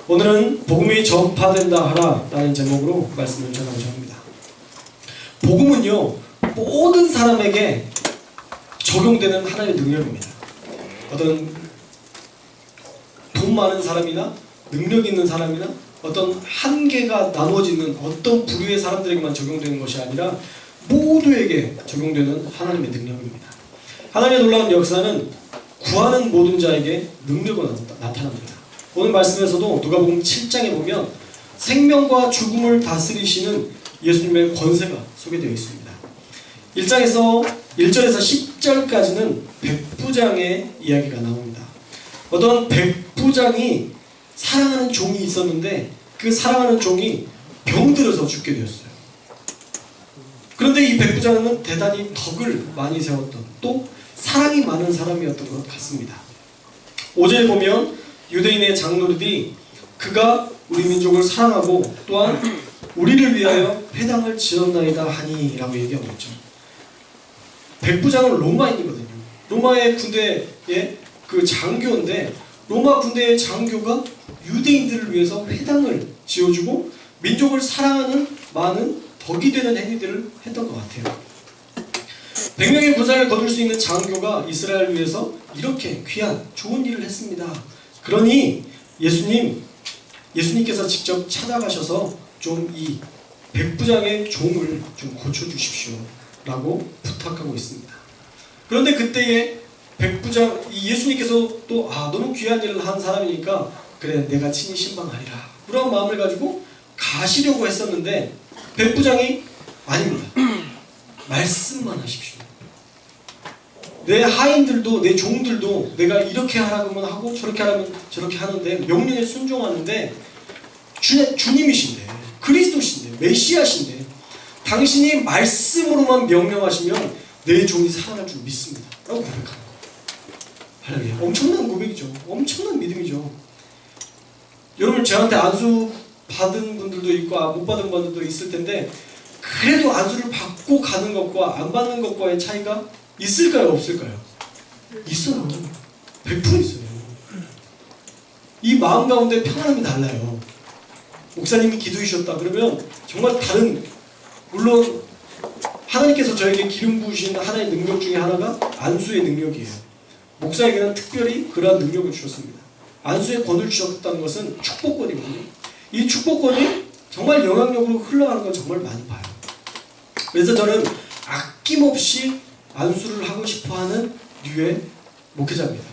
오늘은 복음이 전파된다 하라 라는 제목으로 말씀을 전하고자 합니다. 복음은요, 모든 사람에게 적용되는 하나의 능력입니다. 어떤 돈 많은 사람이나 능력 있는 사람이나 어떤 한계가 나눠지는 어떤 부류의 사람들에게만 적용되는 것이 아니라 모두에게 적용되는 하나님의 능력입니다. 하나님의 놀라운 역사는 구하는 모든 자에게 능력으로 나타납니다. 오늘 말씀에서도 누가복음 7장에 보면 생명과 죽음을 다스리시는 예수님의 권세가 소개되어 있습니다. 1절에서 10절까지는 백부장의 이야기가 나옵니다. 어떤 백부장이 사랑하는 종이 있었는데 그 사랑하는 종이 병들어서 죽게 되었어요. 그런데 이 백부장은 대단히 덕을 많이 세웠던, 또 사랑이 많은 사람이었던 것 같습니다. 5절에 보면 유대인의 장로들이 그가 우리 민족을 사랑하고 또한 우리를 위하여 회당을 지었나이다 하니 라고 얘기하고 있죠. 백부장은 로마인이거든요. 로마의 군대의 그 장교인데, 로마 군대의 장교가 유대인들을 위해서 회당을 지어주고 민족을 사랑하는 많은 덕이 되는 행위들을 했던 것 같아요. 100명의 부상을 거둘 수 있는 장교가 이스라엘을 위해서 이렇게 귀한 좋은 일을 했습니다. 그러니 예수님께서 직접 찾아가셔서 좀 이 백부장의 종을 좀 고쳐주십시오 라고 부탁하고 있습니다. 그런데 그때에 예수님께서 또 너무 귀한 일을 한 사람이니까 그래 내가 친히 신방하리라 그런 마음을 가지고 가시려고 했었는데 백부장이 아닙니다. 말씀만 하십시오. 내 하인들도 내 종들도 내가 이렇게 하라고 하고 저렇게 하라면 저렇게 하는데 명령에 순종하는데 주님이신데 그리스도신데 메시아신데 당신이 말씀으로만 명령하시면 내 종이 살아날 줄 믿습니다 라고 고백하는 거예요. 할렐루야. 엄청난 고백이죠. 엄청난 믿음이죠. 여러분, 저한테 안수 받은 분들도 있고 못 받은 분들도 있을 텐데 그래도 안수를 받고 가는 것과 안 받는 것과의 차이가 있을까요? 없을까요? 있어요. 100% 있어요. 이 마음 가운데 평안함이 달라요. 목사님이 기도해 주셨다 그러면 정말 물론 하나님께서 저에게 기름 부으신 하나의 능력 중에 하나가 안수의 능력이에요. 목사에게는 특별히 그러한 능력을 주셨습니다. 안수의 권을 주셨다는 것은 축복권이거든요. 이 축복권이 정말 영향력으로 흘러가는 걸 정말 많이 봐요. 그래서 저는 아낌없이 안수를 하고 싶어하는 류의 목회자입니다.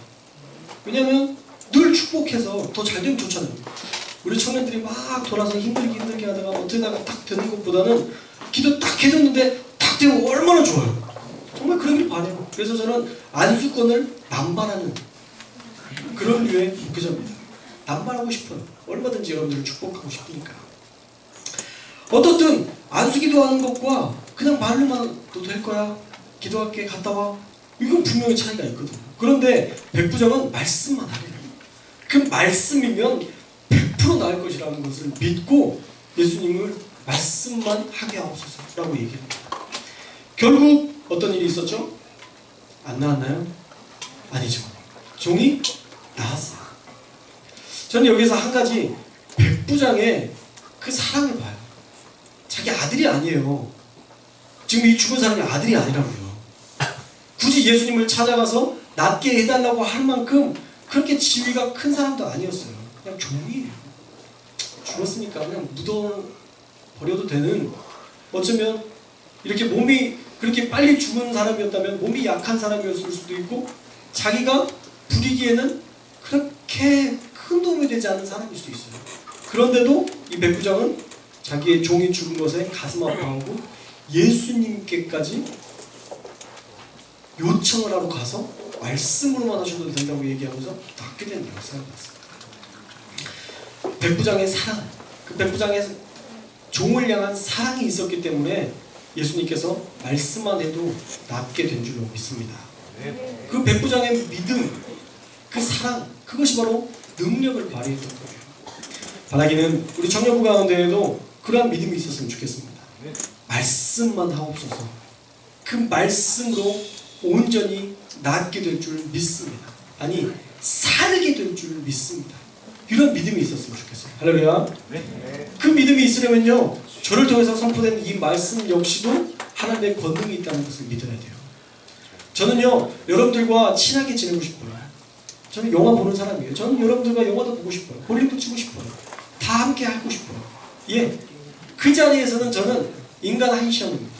왜냐하면 늘 축복해서 더 잘 되면 좋잖아요. 우리 청년들이 막 돌아서 힘들게 하다가 어쩌다가 딱 되는 것보다는 기도 딱 해줬는데 딱 되면 얼마나 좋아요. 정말 그러길 바래요. 그래서 저는 안수권을 남발하는 그런 류의 목회자입니다. 남발하고 싶어요. 얼마든지 여러분들을 축복하고 싶으니까. 어떻든 안수기도 하는 것과 그냥 말로만 너 될 거야, 기도할게, 갔다 와, 이건 분명히 차이가 있거든요. 그런데 백부장은 말씀만 하래요. 그 말씀이면 100% 나을 것이라는 것을 믿고 예수님을 말씀만 하게 하옵소서라고 얘기합니다. 결국 어떤 일이 있었죠? 안 나왔나요? 아니죠. 종이 나왔어요. 저는 여기서 한 가지 백부장의 그 사랑을 봐요. 자기 아들이 아니에요. 지금 이 죽은 사람이 아들이 아니라고요. 굳이 예수님을 찾아가서 낫게 해달라고 할 만큼 그렇게 지위가 큰 사람도 아니었어요. 그냥 종이에요. 죽었으니까 그냥 묻어버려도 되는, 어쩌면 이렇게 몸이 그렇게 빨리 죽은 사람이었다면 몸이 약한 사람이었을 수도 있고 자기가 부리기에는 그렇게 큰 도움이 되지 않는 사람일 수도 있어요. 그런데도 이 백부장은 자기의 종이 죽은 것에 가슴 아파하고 예수님께까지 요청을 하고 가서 말씀으로만 하셔도 된다고 얘기하면서 낫게 되는 역사를 봤습니다. 백부장의 사랑, 그 백부장의 종을 향한 사랑이 있었기 때문에 예수님께서 말씀만 해도 낫게 된 줄로 믿습니다. 그 백부장의 믿음, 그 사랑, 그것이 바로 능력을 발휘했던 거예요. 바라기는 우리 청년부 가운데에도 그러한 믿음이 있었으면 좋겠습니다. 말씀만 하옵소서. 그 말씀으로 온전히 낫게 될 줄 믿습니다. 아니, 살게 될 줄 믿습니다. 이런 믿음이 있었으면 좋겠어요. 할렐루야. 그 믿음이 있으려면요, 저를 통해서 선포된 이 말씀 역시도 하나님의 권능이 있다는 것을 믿어야 돼요. 저는요, 여러분들과 친하게 지내고 싶어요. 저는 영화 보는 사람이에요. 저는 여러분들과 영화도 보고 싶어요. 볼링도 치고 싶어요. 다 함께 하고 싶어요. 예, 그 자리에서는 저는 인간 한 시험입니다.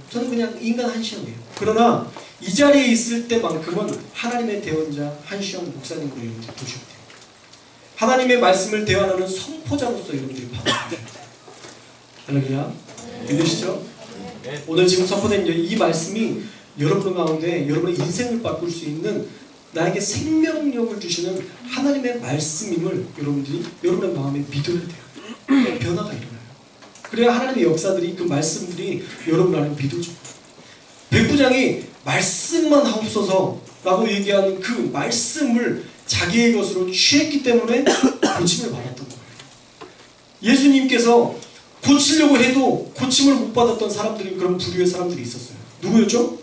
저는 그냥 인간 한 시험이에요. 그러나 이 자리에 있을 때만큼은 하나님의 대언자 한시영 목사님으로 여러분들 보셔야 돼요. 하나님의 말씀을 대언하는 선포자로서 여러분들이 받아들여야 돼요. 할렐루야. 믿으시죠? 오늘 지금 선포된 이 말씀이 여러분 가운데 여러분의 인생을 바꿀 수 있는 나에게 생명력을 주시는 하나님의 말씀임을 여러분들이 여러분의 마음에 믿어야 돼요. 변화가 일어나요. 그래야 하나님의 역사들이, 그 말씀들이 여러분 안에 믿어져요. 백부장이 말씀만 하옵소서 라고 얘기하는 그 말씀을 자기의 것으로 취했기 때문에 고침을 받았던 거예요. 예수님께서 고치려고 해도 고침을 못 받았던 사람들이, 그런 부류의 사람들이 있었어요. 누구였죠?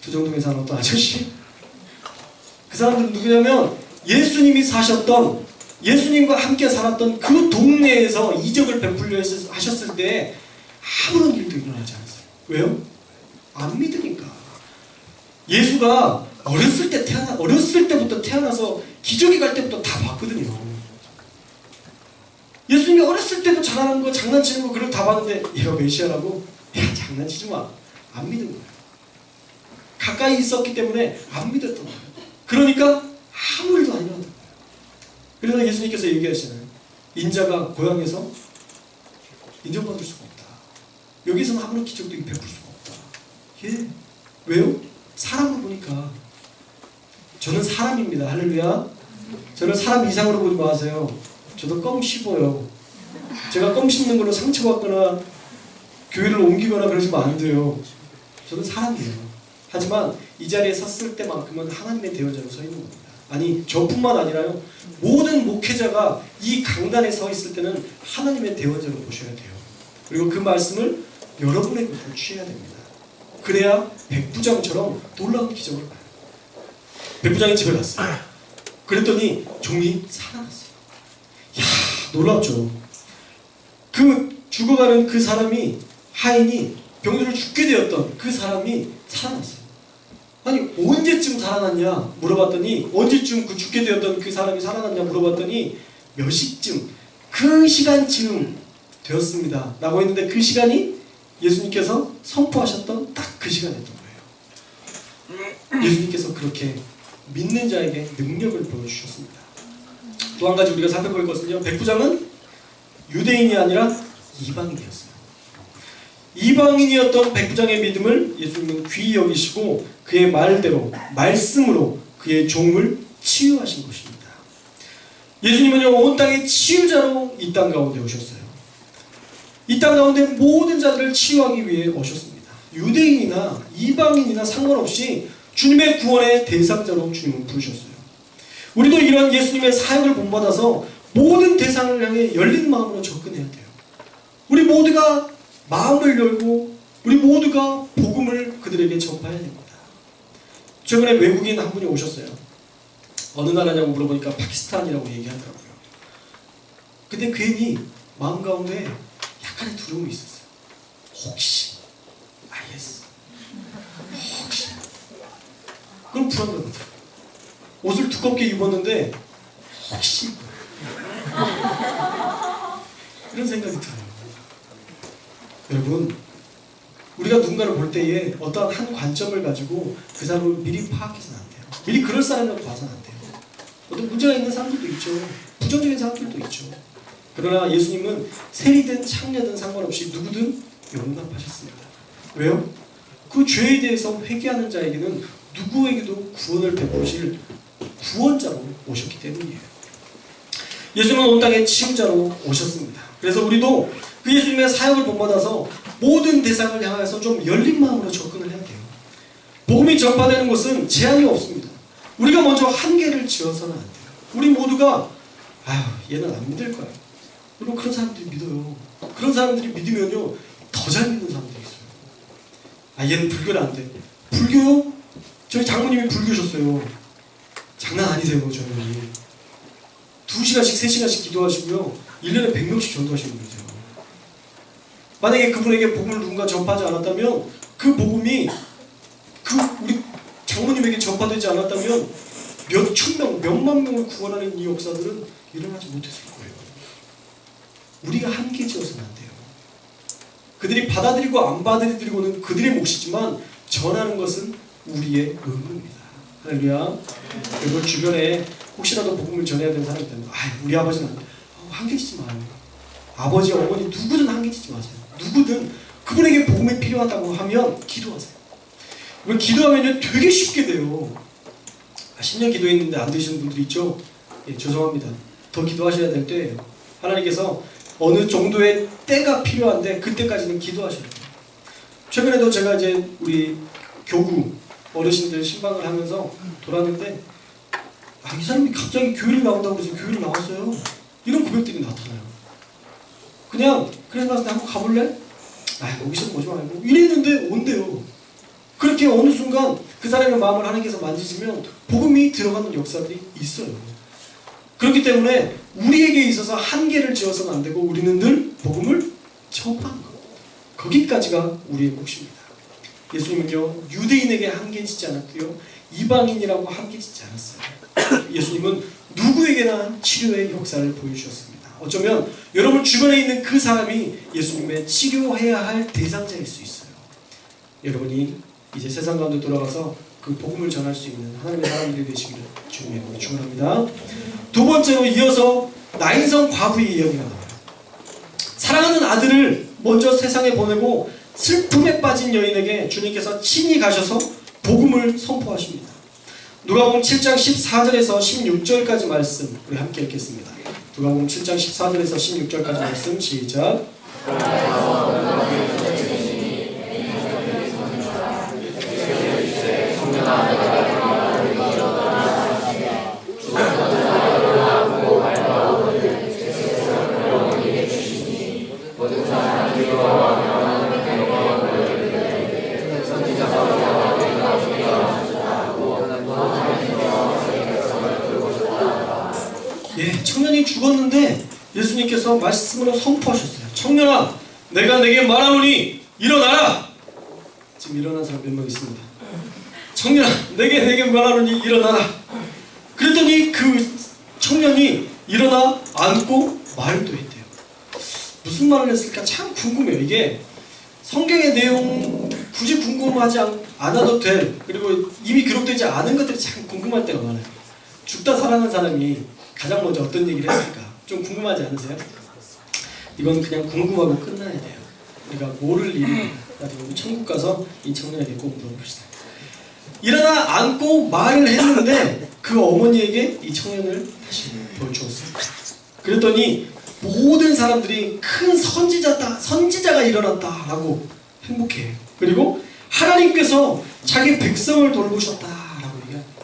두정동에 사는 어떤 아저씨? 그 사람들은 누구냐면 예수님이 사셨던, 예수님과 함께 살았던 그 동네에서 이적을 베풀려 하셨을 때 아무런 일도 일어나지 않았어요. 왜요? 안 믿으니까. 예수가 어렸을 때부터 태어나서 기저귀 갈 때부터 다 봤거든요. 예수님이 어렸을 때부터 잘하는 거, 장난치는 거, 그걸 다 봤는데 얘가 메시아라고? 야, 장난치지 마. 안 믿은 거예요. 가까이 있었기 때문에 안 믿었던 거예요. 그러니까 아무 일도 안 일어났던 거예요. 그래서 예수님께서 얘기하시잖아요. 인자가 고향에서 인정받을 수가 없다. 여기서는 아무런 기적도 베풀 수가 없다. 예. 왜요? 사람을 보니까. 저는 사람입니다. 할렐루야. 저를 사람 이상으로 보지 마세요. 저도 껌 씹어요. 제가 껌 씹는 걸로 상처받거나 교회를 옮기거나 그러시면 안 돼요. 저는 사람이에요. 하지만 이 자리에 섰을 때만큼은 하나님의 대언자로 서 있는 겁니다. 아니, 저뿐만 아니라요, 모든 목회자가 이 강단에 서 있을 때는 하나님의 대언자로 보셔야 돼요. 그리고 그 말씀을 여러분의 것으로 취해야 됩니다. 그래야 백부장처럼 놀라운 기적을 봐요. 백부장이 집에 갔어요. 그랬더니 종이 살아났어요. 이야, 놀랍죠. 그 죽어가는 그 사람이, 하인이 병들어 죽게 되었던 그 사람이 살아났어요. 아니, 언제쯤 살아났냐 물어봤더니, 언제쯤 그 죽게 되었던 그 사람이 살아났냐 물어봤더니 몇 시쯤, 그 시간쯤 되었습니다 라고 했는데, 그 시간이 예수님께서 선포하셨던 딱 그 시간이었던 거예요. 예수님께서 그렇게 믿는 자에게 능력을 보여주셨습니다. 또 한 가지 우리가 살펴볼 것은요, 백부장은 유대인이 아니라 이방인이었어요. 이방인이었던 백부장의 믿음을 예수님은 귀히 여기시고 그의 말대로, 말씀으로 그의 종을 치유하신 것입니다. 예수님은요, 온 땅의 치유자로 이 땅 가운데 오셨어요. 이 땅 가운데 모든 자들을 치유하기 위해 오셨습니다. 유대인이나 이방인이나 상관없이 주님의 구원의 대상자로 주님은 부르셨어요. 우리도 이런 예수님의 사역을 본받아서 모든 대상을 향해 열린 마음으로 접근해야 돼요. 우리 모두가 마음을 열고 우리 모두가 복음을 그들에게 전파해야 됩니다. 최근에 외국인 한 분이 오셨어요. 어느 나라냐고 물어보니까 파키스탄이라고 얘기하더라고요. 근데 괜히 마음 가운데 약간의 두려움이 있었어요. 혹시 IS? 혹시? 그럼 불안하거든요. 옷을 두껍게 입었는데 혹시? 이런 생각이 들어요. 여러분, 우리가 누군가를 볼 때에 어떠한 한 관점을 가지고 그 사람을 미리 파악해서는 안 돼요. 미리 그럴 사람이라고 봐서는 안 돼요. 어떤 문제가 있는 사람들도 있죠. 부정적인 사람들도 있죠. 그러나 예수님은 세리든 창녀든 상관없이 누구든 용납하셨습니다. 왜요? 그 죄에 대해서 회개하는 자에게는 누구에게도 구원을 베푸실 구원자로 오셨기 때문이에요. 예수님은 온 땅의 치유자로 오셨습니다. 그래서 우리도 그 예수님의 사역을 본받아서 모든 대상을 향해서 좀 열린 마음으로 접근을 해야 돼요. 복음이 전파되는 것은 제한이 없습니다. 우리가 먼저 한계를 지어서는 안 돼요. 우리 모두가 얘는 안 믿을 거야. 여러분, 그런 사람들이 믿어요. 그런 사람들이 믿으면요, 더 잘 믿는 사람들이 있어요. 얘는 불교는 안 돼. 불교요? 저희 장모님이 불교셨어요. 장난 아니세요, 저는. 2시간씩, 3시간씩 기도하시고요. 1년에 100명씩 전도하시는 분이세요. 만약에 그분에게 복음을 누군가 전파하지 않았다면 그 복음이 우리 장모님에게 전파되지 않았다면 몇 천 명, 몇만 명을 구원하는 이 역사들은 일어나지 못했을 거예요. 우리가 한계지어서는 안 돼요. 그들이 받아들이고 안 받아들이고는 그들의 몫이지만 전하는 것은 우리의 의무입니다. 할렐루야. 그리고 주변에 혹시라도 복음을 전해야 되는 사람이 있다면 우리 아버지는 안 돼. 한계지지 마요. 아버지, 어머니 누구든 한계지지 마세요. 누구든 그분에게 복음이 필요하다고 하면 기도하세요. 기도하면 되게 쉽게 돼요. 10년 기도했는데 안 되시는 분들이 있죠? 예, 죄송합니다. 더 기도하셔야 될 때예요. 하나님께서 어느 정도의 때가 필요한데 그때까지는 기도하셔야 돼요. 최근에도 제가 이제 우리 교구 어르신들 신방을 하면서 돌았는데 이 사람이 갑자기 교회를 나온다고 해서 교회를 나왔어요. 이런 고백들이 나타나요. 그래서 나한테 한번 가볼래? 오기 싫으면 오지 말고 이랬는데 온대요. 그렇게 어느 순간 그 사람의 마음을 하나님께서 만지시면 복음이 들어가는 역사들이 있어요. 그렇기 때문에 우리에게 있어서 한계를 지어서는 안 되고 우리는 늘 복음을 전파하는 겁니다. 거기까지가 우리의 몫입니다. 예수님은요, 유대인에게 한계짓지 않았고요, 이방인이라고 한계짓지 않았어요. 예수님은 누구에게나 치료의 역사를 보여주셨습니다. 어쩌면 여러분 주변에 있는 그 사람이 예수님의 치료해야 할 대상자일 수 있어요. 여러분이 이제 세상 가운데 돌아가서 그 복음을 전할 수 있는 하나님의 사람들이 되시기를 주님의 이름으로 축원합니다. 두 번째로 이어서 나인성 과부의 이야기가 나와요. 사랑하는 아들을 먼저 세상에 보내고 슬픔에 빠진 여인에게 주님께서 친히 가셔서 복음을 선포하십니다. 누가복음 7장 14절에서 16절까지 말씀 우리 함께 읽겠습니다. 누가복음 7장 14절에서 16절까지 말씀 시작. 청년이 죽었는데 예수님께서 말씀으로 선포하셨어요. 청년아, 내가 내게 말하노니 일어나라. 지금 일어난 사람 몇 명 있습니다. 청년아, 내게 말하노니 일어나라. 그랬더니 그 청년이 일어나 앉고 말도 했대요. 무슨 말을 했을까 참 궁금해요. 이게 성경의 내용 굳이 궁금하지 않아도 될, 그리고 이미 기록되지 않은 것들이 참 궁금할 때가 많아요. 죽다 살아난 사람이 가장 먼저 어떤 얘기를 했을까? 좀 궁금하지 않으세요? 이건 그냥 궁금하고 끝나야 돼요. 우리가 모를 일이 나중에 천국 가서 이 청년에게 꼭 물어봅시다. 일어나 앉고 말을 했는데 그 어머니에게 이 청년을 다시 보여주었습니다. 그랬더니 모든 사람들이 큰 선지자가 일어났다라고 행복해요. 그리고 하나님께서 자기 백성을 돌보셨다라고 얘기합니다.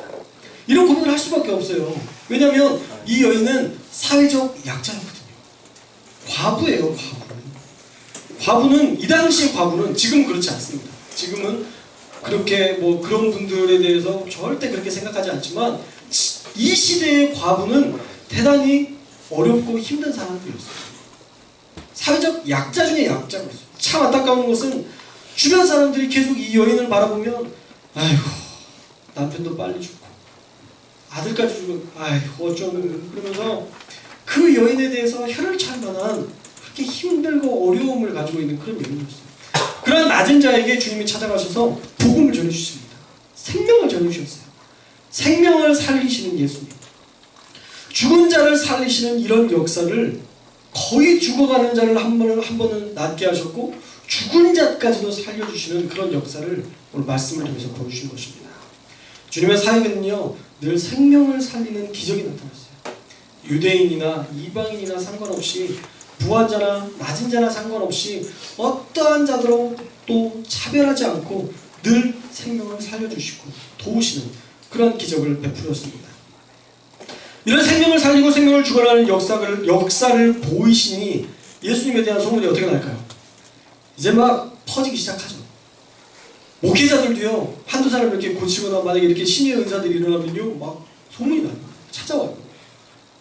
이런 고백을 할 수밖에 없어요. 왜냐하면 이 여인은 사회적 약자였거든요. 과부예요, 과부는 이 당시의 과부는 지금 그렇지 않습니다. 지금은 그렇게 그런 분들에 대해서 절대 그렇게 생각하지 않지만 이 시대의 과부는 대단히 어렵고 힘든 사람들이었어요. 사회적 약자 중에 약자였어요. 참 안타까운 것은 주변 사람들이 계속 이 여인을 바라보면 아이고 남편도 빨리 죽고 아들까지 죽고 아이고 어쩌면 그러면서 그 여인에 대해서 혀를 찰 만한 그렇게 힘들고 어려움을 가지고 있는 그런 여인이었어요. 그런 낮은 자에게 주님이 찾아가셔서 복음을 전해주십니다. 생명을 전해주셨어요. 생명을 살리시는 예수님. 죽은 자를 살리시는 이런 역사를 거의 죽어가는 자를 한 번은 낫게 하셨고 죽은 자까지도 살려주시는 그런 역사를 오늘 말씀을 통해서 보여주신 것입니다. 주님의 사역은요 늘 생명을 살리는 기적이 나타났어요. 유대인이나 이방인이나 상관없이 부한 자나 낮은 자나 상관없이 어떠한 자들로 또 차별하지 않고 늘 생명을 살려주시고 도우시는 그런 기적을 베풀었습니다. 이런 생명을 살리고 생명을 주관하는 역사를 보이시니 예수님에 대한 소문이 어떻게 날까요? 이제 막 퍼지기 시작하죠. 목회자들도요 한두 사람 이렇게 고치거나 만약에 이렇게 신의 은사들이 일어나면요 막 소문이 나는 거예요. 찾아와요.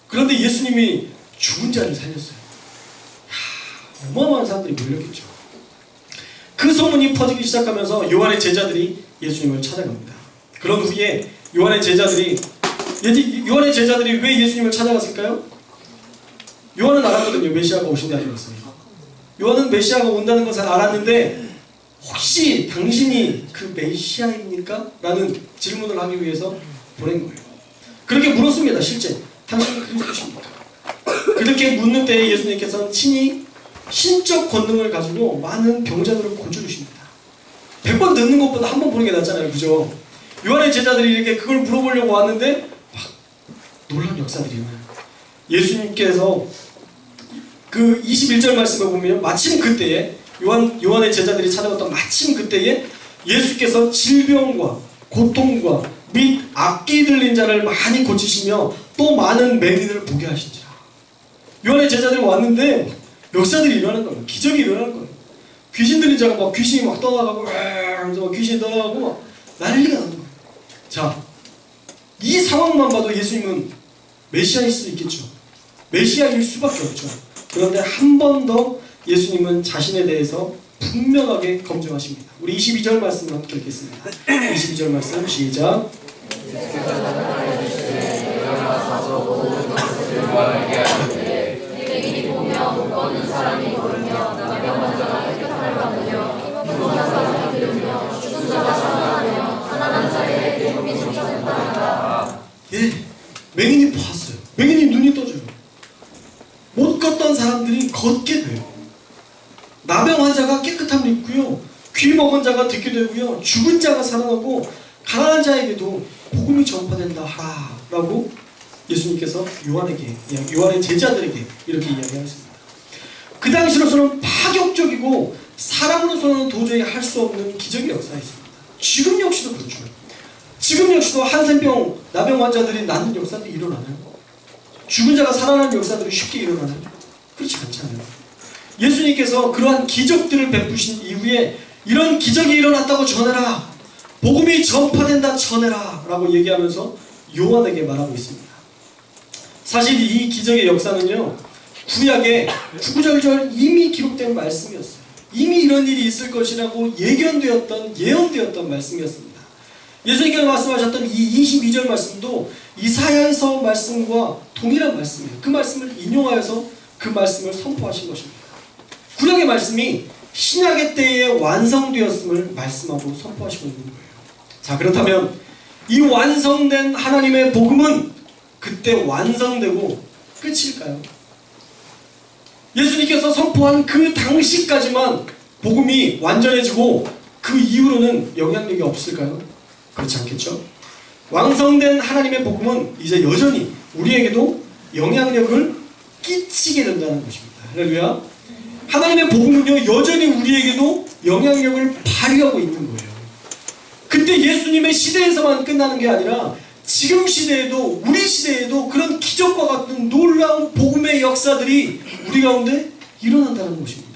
그런데 예수님이 죽은 자를 살렸어요. 어마어마한 사람들이 몰렸겠죠. 그 소문이 퍼지기 시작하면서 요한의 제자들이 예수님을 찾아갑니다. 그런 후에 요한의 제자들이 왜 예수님을 찾아갔을까요? 요한은 알았거든요. 메시아가 오신다는 것을. 요한은 메시아가 온다는 것을 알았는데 혹시 당신이 그 메시아입니까? 라는 질문을 하기 위해서 보낸 거예요. 그렇게 물었습니다. 실제 당신은 그리스도십니까? 그렇게 묻는 때에 예수님께서는 친히 신적 권능을 가지고 많은 병자들을 고쳐주십니다. 100번 듣는 것보다 한 번 보는 게 낫잖아요. 그죠? 요한의 제자들이 이렇게 그걸 물어보려고 왔는데 막 놀라운 역사들이 일어나요. 예수님께서 그 21절 말씀을 보면 마침 그때에 요한의 제자들이 찾아왔던 마침 그때에 예수께서 질병과 고통과 및 악기 들린 자를 많이 고치시며 또 많은 맹인을 보게 하신지라. 요한의 제자들이 왔는데 역사들이 일어나는 거예요. 기적이 일어나는 거예요. 귀신 들린 자가 막 귀신이 막 떠나가고 하면서 막 귀신이 떠나가고 막 난리가 나는 거예요. 자, 이 상황만 봐도 예수님은 메시아일 수 있겠죠. 메시아일 수밖에 없죠. 그런데 한 번 더 예수님은 자신에 대해서 분명하게 검증하십니다. 우리 22절 말씀을 함께 읽겠습니다. 22절 말씀 시작. 예, 맹인이 보았어요. 맹인이 눈이 떠져요. 못 걷던 사람들이 걷게 돼요. 나병 환자가 깨끗함을 입고요. 귀 먹은 자가 듣게 되고요. 죽은 자가 살아나고 가난한 자에게도 복음이 전파된다 하라고 예수님께서 요한의 제자들에게 이렇게 이야기하셨습니다. 그 당시로서는 파격적이고 사람으로서는 도저히 할 수 없는 기적의 역사였습니다. 지금 역시도 그렇죠. 지금 역시도 한센병 나병 환자들이 낫는 역사들이 일어나나요? 죽은 자가 살아나는 역사들이 쉽게 일어나나요? 그렇지 않잖아요. 예수님께서 그러한 기적들을 베푸신 이후에 이런 기적이 일어났다고 전해라, 복음이 전파된다 전해라 라고 얘기하면서 요한에게 말하고 있습니다. 사실 이 기적의 역사는요, 구약에 구구절절 이미 기록된 말씀이었어요. 이미 이런 일이 있을 것이라고 예언되었던 말씀이었습니다. 예수님께서 말씀하셨던 이 22절 말씀도 이사야에서 말씀과 동일한 말씀이에요. 그 말씀을 인용하여서 그 말씀을 선포하신 것입니다. 구약의 말씀이 신약의 때에 완성되었음을 말씀하고 선포하시고 있는 거예요. 자, 그렇다면 이 완성된 하나님의 복음은 그때 완성되고 끝일까요? 예수님께서 선포한 그 당시까지만 복음이 완전해지고 그 이후로는 영향력이 없을까요? 그렇지 않겠죠? 완성된 하나님의 복음은 이제 여전히 우리에게도 영향력을 끼치게 된다는 것입니다. 할렐루야. 하나님의 복음은요, 여전히 우리에게도 영향력을 발휘하고 있는 거예요. 그때 예수님의 시대에서만 끝나는 게 아니라 지금 시대에도, 우리 시대에도 그런 기적과 같은 놀라운 복음의 역사들이 우리 가운데 일어난다는 것입니다.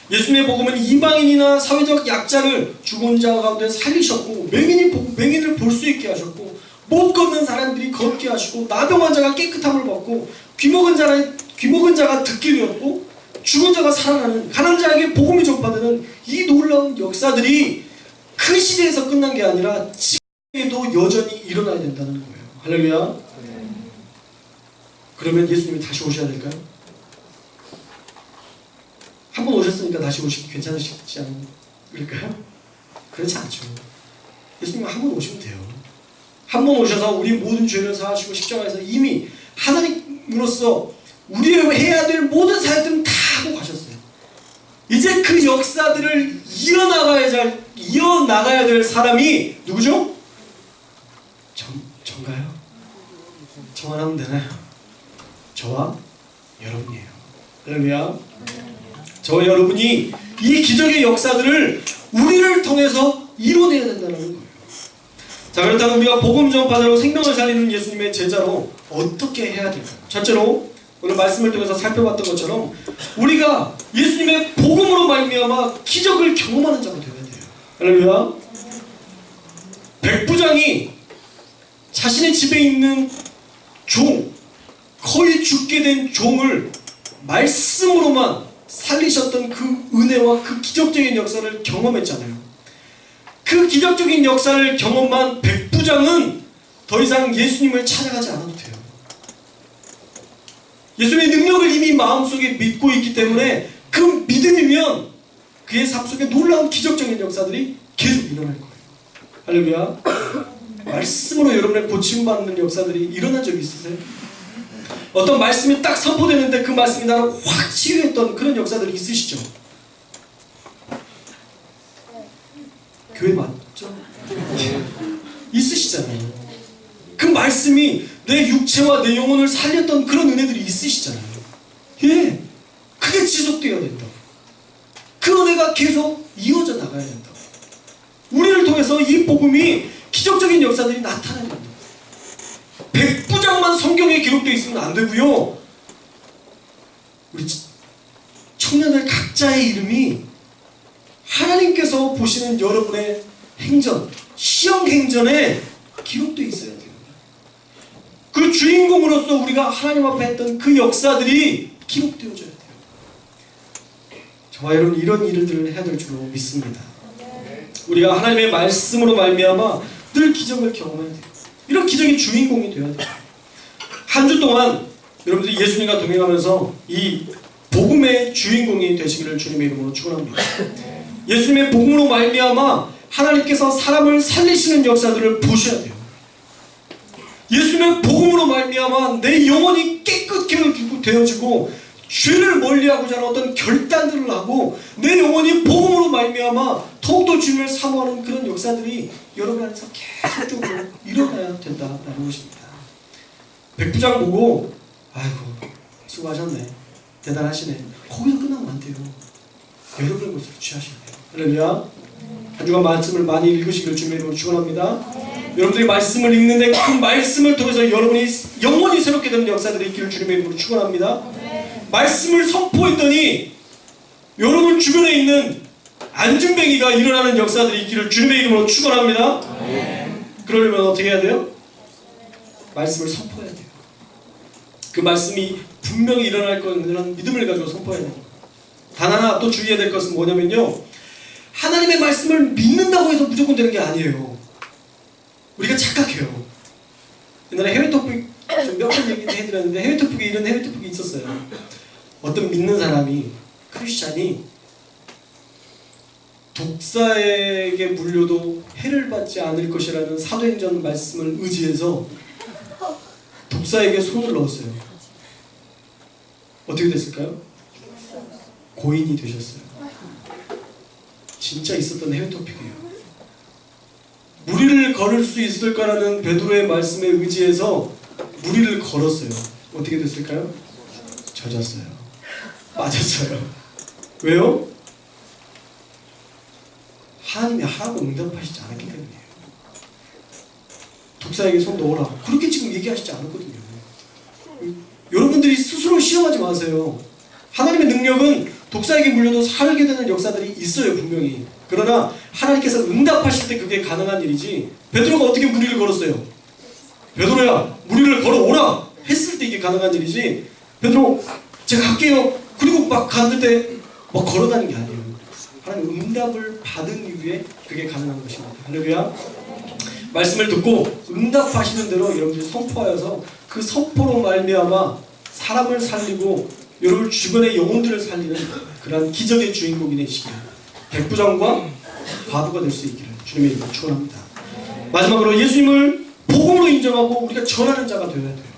예수님의 복음은 이방인이나 사회적 약자를 죽은 자 가운데 살리셨고, 맹인을 볼 수 있게 하셨고, 못 걷는 사람들이 걷게 하시고, 나병 환자가 깨끗함을 받고, 귀 먹은 자가 듣게 되었고, 죽은 자가 살아나는, 가난한 자에게 복음이 전파되는 이 놀라운 역사들이 그 시대에서 끝난 게 아니라 지금에도 여전히 일어나야 된다는 거예요. 할렐루야. 그러면 예수님이 다시 오셔야 될까요? 한 번 오셨으니까 다시 오시기 괜찮으시지 않을까요? 그렇지 않죠. 예수님은 한 번 오시면 돼요. 한 번 오셔서 우리 모든 죄를 사하시고 십자가에서 이미 하나님으로서 우리가 해야 될 모든 사역들은 다 하고 가셨어요. 이제 그 역사들을 이어나가야 될 사람이 누구죠? 전가요? 저만 하면 되나요? 저와 여러분이에요. 할렐루야. 저와 여러분이 이 기적의 역사들을 우리를 통해서 이뤄내야 된다는 거예요. 자, 그렇다면 우리가 복음 전파자로 생명을 살리는 예수님의 제자로 어떻게 해야 될까요? 첫째로 오늘 말씀을 통해서 살펴봤던 것처럼 우리가 예수님의 복음으로 말미암아 기적을 경험하는 자가 되어야 돼요. 할렐루야. 백부장이 자신의 집에 있는 종, 거의 죽게 된 종을 말씀으로만 살리셨던 그 은혜와 그 기적적인 역사를 경험했잖아요. 그 기적적인 역사를 경험한 백부장은 더 이상 예수님을 찾아가지 않아도 돼요. 예수님의 능력을 이미 마음속에 믿고 있기 때문에 그 믿음이면 그의 삶 속에 놀라운 기적적인 역사들이 계속 일어날 거예요. 할렐루야. 말씀으로 여러분의 고침받는 역사들이 일어난 적이 있으세요? 어떤 말씀이 딱 선포되는데 그 말씀이 나를 확 치유했던 그런 역사들이 있으시죠? 교회 맞죠? 있으시잖아요. 그 말씀이 내 육체와 내 영혼을 살렸던 그런 은혜들이 있으시잖아요. 예, 그게 지속되어야 된다. 그 은혜가 계속 이어져 나가야 된다. 우리를 통해서 이 복음이 기적적인 역사들이 나타나야 된다. 백부장만 성경에 기록되어 있으면 안 되고요. 우리 청년들 각자의 이름이 하나님께서 보시는 여러분의 행전, 시험 행전에 기록되어 있어야 돼요. 그 주인공으로서 우리가 하나님 앞에 했던 그 역사들이 기록되어져야 돼요. 저와 여러분 이런 일들을 해야 될 줄로 믿습니다. 우리가 하나님의 말씀으로 말미암아 늘 기적을 경험해야 돼요. 이런 기적의 주인공이 되어야 돼요. 한 주 동안 여러분들이 예수님과 동행하면서 이 복음의 주인공이 되시기를 주님의 이름으로 축원합니다. 예수님의 복음으로 말미암아 하나님께서 사람을 살리시는 역사들을 보셔야 돼요. 예수님의 복음으로 말미암아 내 영혼이 깨끗게 되어지고 죄를 멀리하고자 하는 어떤 결단들을 하고 내 영혼이 복음으로 말미암아 더욱더 주님을 사모하는 그런 역사들이 여러분 안에서 계속적으로 일어나야 된다라는 것입니다. 백부장 보고 아이고 수고하셨네, 대단하시네, 거기서 끝나면 안 돼요. 여러분의 것으로 취하셔야 돼요. 할렐루야. 한 주간 말씀을 많이 읽으시기를 주님의 이름으로 축원합니다. 여러분들이 말씀을 읽는데 그 말씀을 통해서 여러분이 영원히 새롭게 되는 역사들이 있기를 주님의 이름으로 축원합니다. 말씀을 선포했더니 여러분 주변에 있는 안진뱅이가 일어나는 역사들이 있기를 주님의 이름으로 축원합니다. 그러려면 어떻게 해야 돼요? 말씀을 선포해야 돼요. 그 말씀이 분명히 일어날 거라는 믿음을 가지고 선포해야 돼요. 단 하나 또 주의해야 될 것은 뭐냐면요, 하나님의 말씀을 믿는다고 해서 무조건 되는 게 아니에요. 우리가 착각해요. 옛날에 해외 토픽 몇 번 얘기 해드렸는데 해외 토픽에 이런 해외 토픽이 있었어요. 어떤 믿는 사람이, 크리스찬이 독사에게 물려도 해를 받지 않을 것이라는 사도행전 말씀을 의지해서 독사에게 손을 넣었어요. 어떻게 됐을까요? 고인이 되셨어요. 진짜 있었던 해외 토픽이에요. 무리를 걸을 수 있을까라는 베드로의 말씀에 의지해서 무리를 걸었어요. 어떻게 됐을까요? 젖었어요. 빠졌어요. 왜요? 하나님이 하라고 응답하시지 않았기 때문이에요. 독사에게 손 넣어라, 그렇게 지금 얘기하시지 않았거든요. 여러분들이 스스로 시험하지 마세요. 하나님의 능력은 독사에게 물려도 살게 되는 역사들이 있어요, 분명히. 그러나 하나님께서 응답하실 때 그게 가능한 일이지, 베드로가 어떻게 무리를 걸었어요? 베드로야, 무리를 걸어오라 했을 때 이게 가능한 일이지, 베드로 제가 갈게요 그리고 막 갔는데 막 걸어다니는 게 아니에요. 하나님 응답을 받은 이후에 그게 가능한 것입니다. 할렐루야. 말씀을 듣고 응답하시는 대로 여러분들이 선포하여서 그 선포로 말미암아 사람을 살리고 여러분 주변의 영혼들을 살리는 그러한 기적의 주인공이 되시기를, 백부장과 과부가 될 수 있기를 주님의 이름으로 축원합니다. 마지막으로 예수님을 복음으로 인정하고 우리가 전하는 자가 되어야 돼요.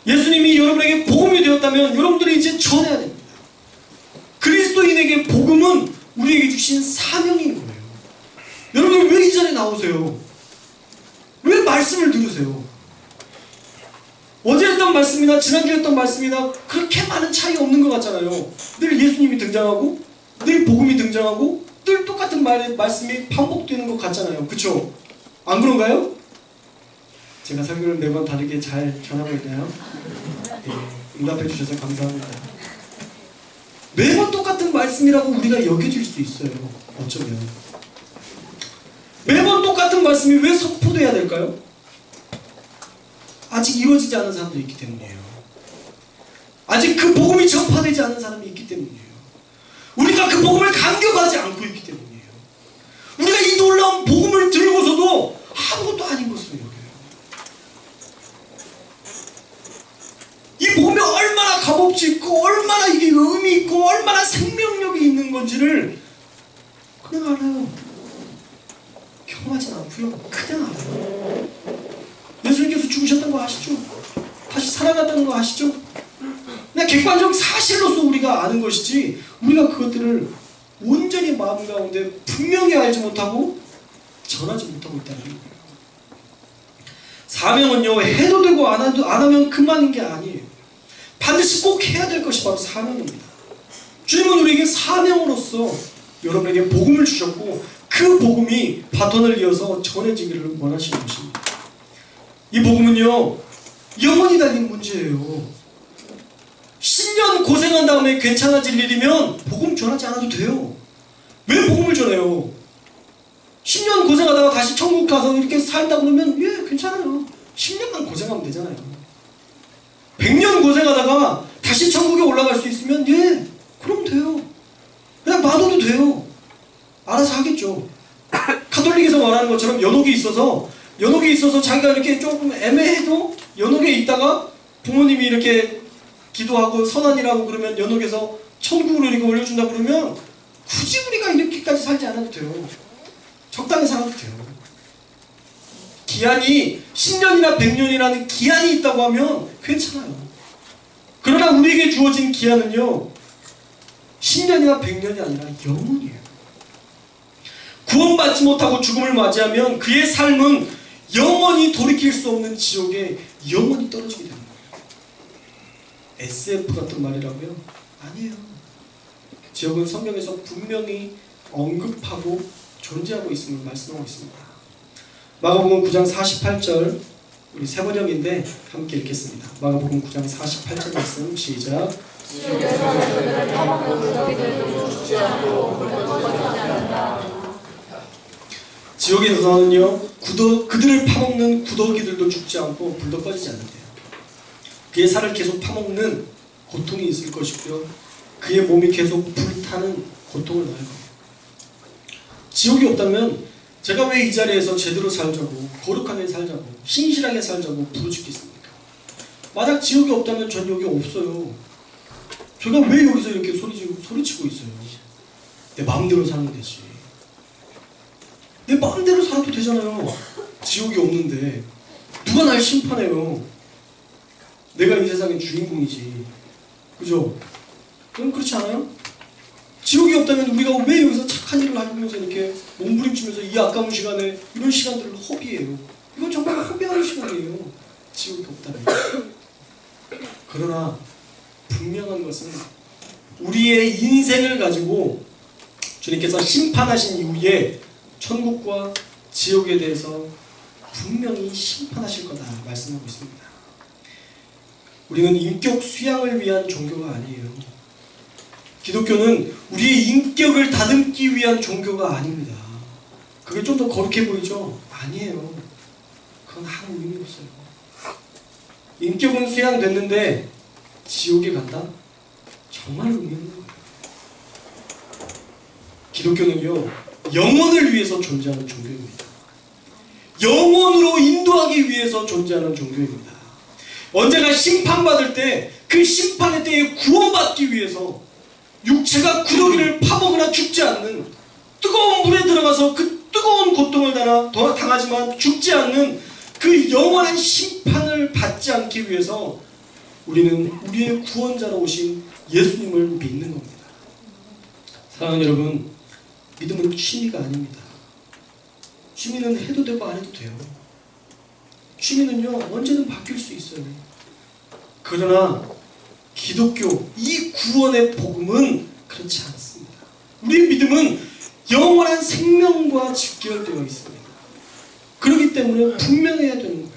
예수님이 여러분에게 복음이 되었다면 여러분들이 이제 전해야 됩니다. 그리스도인에게 복음은 우리에게 주신 사명인 거예요. 여러분 왜 이 자리에 나오세요? 왜 말씀을 들으세요? 어제 했던 말씀이나 지난주에 했던 말씀이나 그렇게 많은 차이 없는 것 같잖아요. 늘 예수님이 등장하고 늘 복음이 등장하고 늘 똑같은 말씀이 반복되는 것 같잖아요. 그쵸? 안 그런가요? 제가 설교를 매번 다르게 잘 전하고 있나요? 네, 응답해 주셔서 감사합니다. 매번 똑같은 말씀이라고 우리가 여겨질 수 있어요. 어쩌면 매번 똑같은 말씀이 왜 선포돼야 될까요? 아직 이루어지지 않은 사람들이 있기 때문이에요. 아직 그 복음이 전파되지 않은 사람이 있기 때문이에요. 우리가 그 복음을 간격하지 않고 있기 때문이에요. 우리가 이 놀라운 복음을 들고서도 아무것도 아닌 것으로 여겨요. 이 복음이 얼마나 값없이 있고 얼마나 이게 의미 있고 얼마나 생명력이 있는 건지를 그냥 알아요. 경험하진 않고요. 그냥 알아요. 예수님께서 죽으셨다는 거 아시죠? 다시 살아났다는 거 아시죠? 그냥 객관적 사실로서 우리가 아는 것이지 우리가 그것들을 온전히 마음 가운데 분명히 알지 못하고 전하지 못하고 있다는 거예요. 사명은요, 해도 되고 안 하면 그만인 게 아니에요. 반드시 꼭 해야 될 것이 바로 사명입니다. 주님은 우리에게 사명으로서 여러분에게 복음을 주셨고 그 복음이 바톤을 이어서 전해지기를 원하시는 것입니다. 이 복음은요, 영원히 달린 문제예요. 10년 고생한 다음에 괜찮아질 일이면 복음 전하지 않아도 돼요. 왜 복음을 전해요? 10년 고생하다가 다시 천국 가서 이렇게 살다 그러면 예, 괜찮아요. 10년만 고생하면 되잖아요. 100년 고생하다가 다시 천국에 올라갈 수 있으면 예, 그럼 돼요. 그냥 놔둬도 돼요. 알아서 하겠죠. 가톨릭에서 말하는 것처럼 연옥이 있어서 자기가 이렇게 조금 애매해도 연옥에 있다가 부모님이 이렇게 기도하고 선한이라고 그러면 연옥에서 천국으로 이렇게 올려준다 그러면 굳이 우리가 이렇게까지 살지 않아도 돼요. 적당히 살아도 돼요. 기한이 10년이나 100년이라는 기한이 있다고 하면 괜찮아요. 그러나 우리에게 주어진 기한은요, 10년이나 100년이 아니라 영원이에요. 구원받지 못하고 죽음을 맞이하면 그의 삶은 영원히 돌이킬 수 없는 지옥에 영원히 떨어지게 됩니다. SF 같은 말이라고요? 아니에요. 지옥은 성경에서 분명히 언급하고 존재하고 있음을 말씀하고 있습니다. 마가복음 9장 48절, 우리 세번역인데 함께 읽겠습니다. 마가복음 9장 48절 말씀 시작. 지옥에서는요, 그들을 파먹는 구더기들도 죽지 않고 불도 꺼지지 않는데요. 그의 살을 계속 파먹는 고통이 있을 것이고요, 그의 몸이 계속 불타는 고통을 낳을 겁니다. 지옥이 없다면 제가 왜 이 자리에서 제대로 살자고, 거룩하게 살자고, 신실하게 살자고 부르짖겠습니까? 만약 지옥이 없다면 전 여기 없어요. 제가 왜 여기서 이렇게 소리치고 있어요? 내 마음대로 사는 되지. 내 마음대로 살아도 되잖아요. 지옥이 없는데 누가 날 심판해요? 내가 이 세상의 주인공이지. 그죠? 그럼 그렇지 않아요? 지옥이 없다면 우리가 왜 여기서 착한 일을 하면서 이렇게 몸부림치면서 이 아까운 시간에 이런 시간들을 허비해요? 이건 정말 허비하는 시간이에요. 지옥이 없다면. 그러나 분명한 것은 우리의 인생을 가지고 주님께서 심판하신 이후에 천국과 지옥에 대해서 분명히 심판하실 거다 말씀하고 있습니다. 우리는 인격 수양을 위한 종교가 아니에요. 기독교는 우리의 인격을 다듬기 위한 종교가 아닙니다. 그게 좀 더 거룩해 보이죠? 아니에요. 그건 아무 의미 없어요. 인격은 수양됐는데 지옥에 간다? 정말 의미 없는 거예요. 기독교는요, 영혼을 위해서 존재하는 종교입니다. 영혼으로 인도하기 위해서 존재하는 종교입니다. 언제가 심판받을 때 그 심판의 때에 구원받기 위해서 육체가 구더기를 파먹으나 죽지 않는, 뜨거운 물에 들어가서 그 뜨거운 고통을 당하지만 죽지 않는 그 영원한 심판을 받지 않기 위해서 우리는 우리의 구원자로 오신 예수님을 믿는 겁니다. 사랑하는 여러분, 믿음은 취미가 아닙니다. 취미는 해도 되고 안 해도 돼요. 취미는요, 언제든 바뀔 수 있어요. 그러나 기독교, 이 구원의 복음은 그렇지 않습니다. 우리의 믿음은 영원한 생명과 직결되어 있습니다. 그렇기 때문에 분명해야 되는 거예요.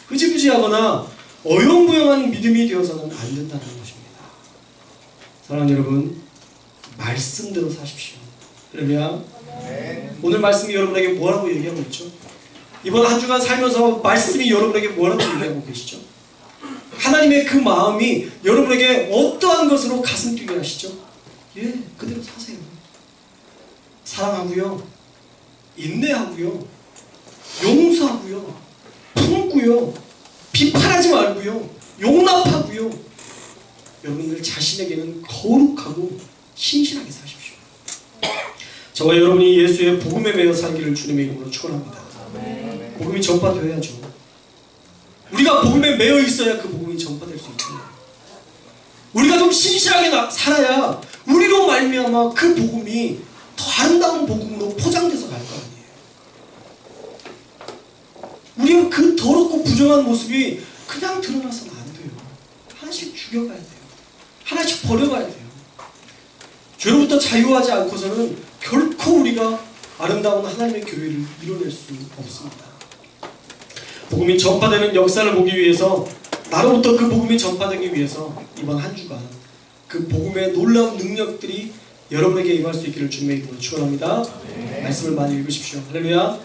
흐지부지하거나 어영부영한 믿음이 되어서는 안 된다는 것입니다. 사랑하는 여러분, 말씀대로 사십시오. 할렐루야. 오늘 말씀이 여러분에게 뭐라고 얘기하고 있죠? 이번 한 주간 살면서 말씀이 여러분에게 뭐라고 얘기하고 계시죠? 하나님의 그 마음이 여러분에게 어떠한 것으로 가슴 뛰게 하시죠? 예, 그대로 사세요. 사랑하고요, 인내하고요, 용서하고요, 품고요, 비판하지 말고요, 용납하고요. 여러분들 자신에게는 거룩하고 신실하게 사십시오. 저와 여러분이 예수의 복음에 매여 살기를 주님의 이름으로 축원합니다. 복음이 전파되어야죠. 우리가 복음에 매여 있어야 그 복음이 전파될 수 있죠. 우리가 좀 신실하게 살아야 우리로 말미암아 그 복음이 더 아름다운 복음으로 포장돼서 갈 거 아니에요. 우리가 그 더럽고 부정한 모습이 그냥 드러나서는 안 돼요. 하나씩 죽여가야 돼요. 하나씩 버려가야 돼요. 죄로부터 자유하지 않고서는 결코 우리가 아름다운 하나님의 교회를 이뤄낼 수 없습니다. 복음이 전파되는 역사를 보기 위해서, 나로부터 그 복음이 전파되기 위해서 이번 한 주간 그 복음의 놀라운 능력들이 여러분에게 임할 수 있기를 주님의 이름으로 축원합니다. 말씀을 많이 읽으십시오. 할렐루야.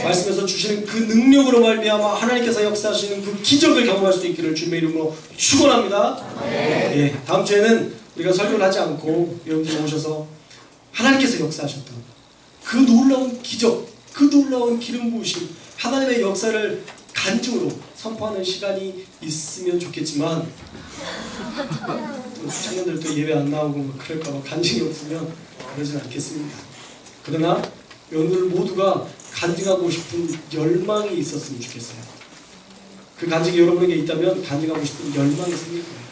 말씀에서 주시는 그 능력으로 말미암아 하나님께서 역사하시는 그 기적을 경험할 수 있기를 주님의 이름으로 축원합니다. 예, 다음 주에는 우리가 설교를 하지 않고 여러분들이 오셔서 하나님께서 역사하셨던 그 놀라운 기적, 그 놀라운 기름 부으심, 하나님의 역사를 간증으로 선포하는 시간이 있으면 좋겠지만, 청년들도 예배 안 나오고 그럴까봐 간증이 없으면 그러진 않겠습니다. 그러나 여러분들 모두가 간증하고 싶은 열망이 있었으면 좋겠어요. 그 간증이 여러분에게 있다면 간증하고 싶은 열망이 생길 거예요.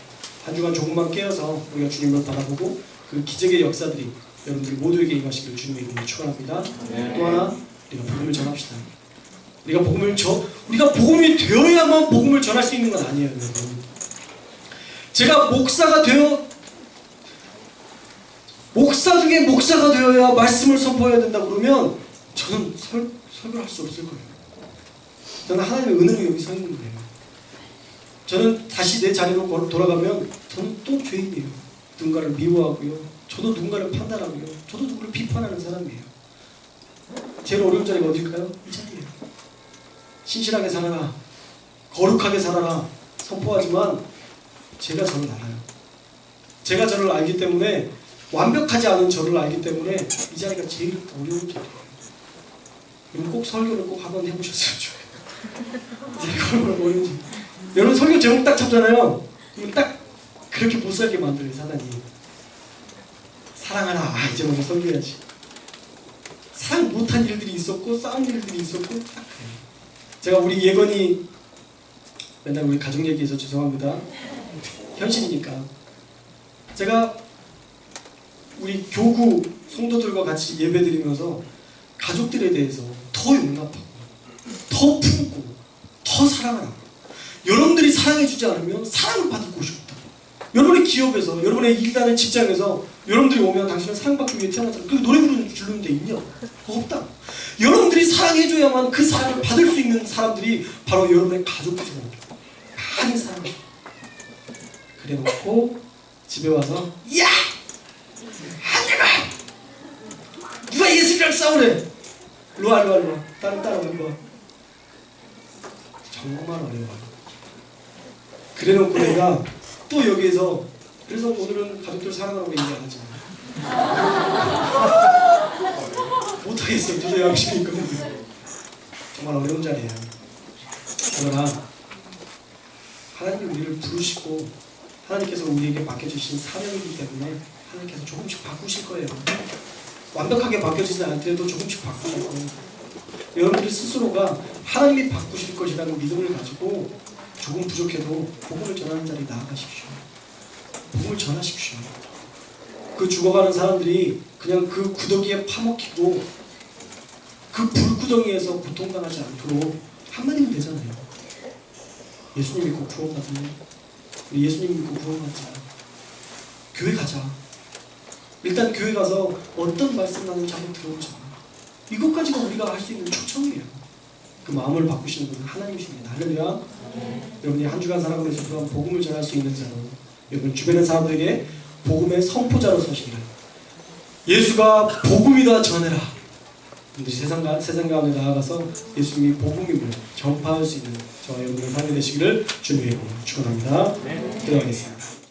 한 주간 조금만 깨어서 우리가 주님을 바라보고 그 기적의 역사들이 여러분들 모두에게 임하시기를 주님의 이름으로 축원합니다. 또 하나, 우리가 복음을 전합시다. 우리가 복음이 되어야만 복음을 전할 수 있는 건 아니에요, 여러분. 제가 목사 중에 목사가 되어야 말씀을 선포해야 된다 그러면 저는 설교를 할 수 없을 거예요. 저는 하나님의 은혜로 여기 서 있는 거예요. 저는 다시 내 자리로 돌아가면 저는 또 죄인이에요. 누군가를 미워하고요, 저도 누군가를 판단하고요, 저도 누구를 비판하는 사람이에요. 제일 어려운 자리가 어딜까요? 이 자리예요. 신실하게 살아라, 거룩하게 살아라 선포하지만 제가 저를 알아요. 제가 저를 알기 때문에, 완벽하지 않은 저를 알기 때문에 이 자리가 제일 어려운 자리예요. 여러분 꼭 설교를 꼭 한번 해보셨으면 좋겠어요. 제가 얼마나 어려운지. 여러분 설교 제목 딱 잡잖아요. 딱 그렇게 못 살게 만들어요, 사단이. 사랑하라. 아, 이제 먼저 설교해야지. 사랑 못한 일들이 있었고 싸운 일들이 있었고 딱 그래요. 제가 우리 예건이 맨날 우리 가족 얘기해서 죄송합니다. 현실이니까. 제가 우리 교구 성도들과 같이 예배드리면서 가족들에 대해서 더 용납하고 더 품고 더 사랑하라고, 여러분들이 사랑해주지 않으면 사랑을 받을 곳이 없다. 여러분의 기업에서, 여러분의 일하는 직장에서 여러분들이 오면 당신은 사랑받기 위해 태어났잖아. 그 노래 부르는 데 있냐? 없다. 여러분들이 사랑해줘야만 그 사랑을 받을 수 있는 사람들이 바로 여러분의 가족들이잖아요. 많이 사랑해. 그래놓고 집에 와서 야! 하지마! 누가 예수님이랑 싸우래? 일로와. 따라와. 정말 어려워요. 그래놓고 내가 또 여기에서, 그래서 오늘은 가족들 사랑하라고 얘기 안 하지. 못하겠어요. 저도 양심이 있거든요. 정말 어려운 자리예요. 그러나 하나님이 우리를 부르시고 하나님께서 우리에게 맡겨주신 사명이기 때문에 하나님께서 조금씩 바꾸실 거예요. 완벽하게 바뀌어지지 않더라도 조금씩 바꾸실 거예요. 여러분들 스스로가 하나님이 바꾸실 것이라는 믿음을 가지고 조금 부족해도 복음을 전하는 자리에 나아가십시오. 복음을 전하십시오. 그 죽어가는 사람들이 그냥 그 구더기에 파먹히고 그 불구덩이에서 고통당하지 않도록 한마디면 되잖아요. 예수님 믿고 구원받으면, 우리 예수님 믿고 구원받자. 교회 가자. 일단 교회 가서 어떤 말씀 나는지 한번 들어보자. 이것까지가 우리가 할 수 있는 초청이에요. 그 마음을 바꾸시는 분은 하나님이십니다. 할렐루야. 여러분이 한 주간 살아가면서 그런 복음을 전할 수 있는 자로, 여러분 주변의 사람들에게 복음의 선포자로 서시기를, 예수가 복음이다 전해라. 우리 세상 가운데 나아가서 예수님이 복음임을 전파할 수 있는 저와 여러분의 삶이 되시기를 주님의 이름으로 축원합니다. 기도하겠습니다.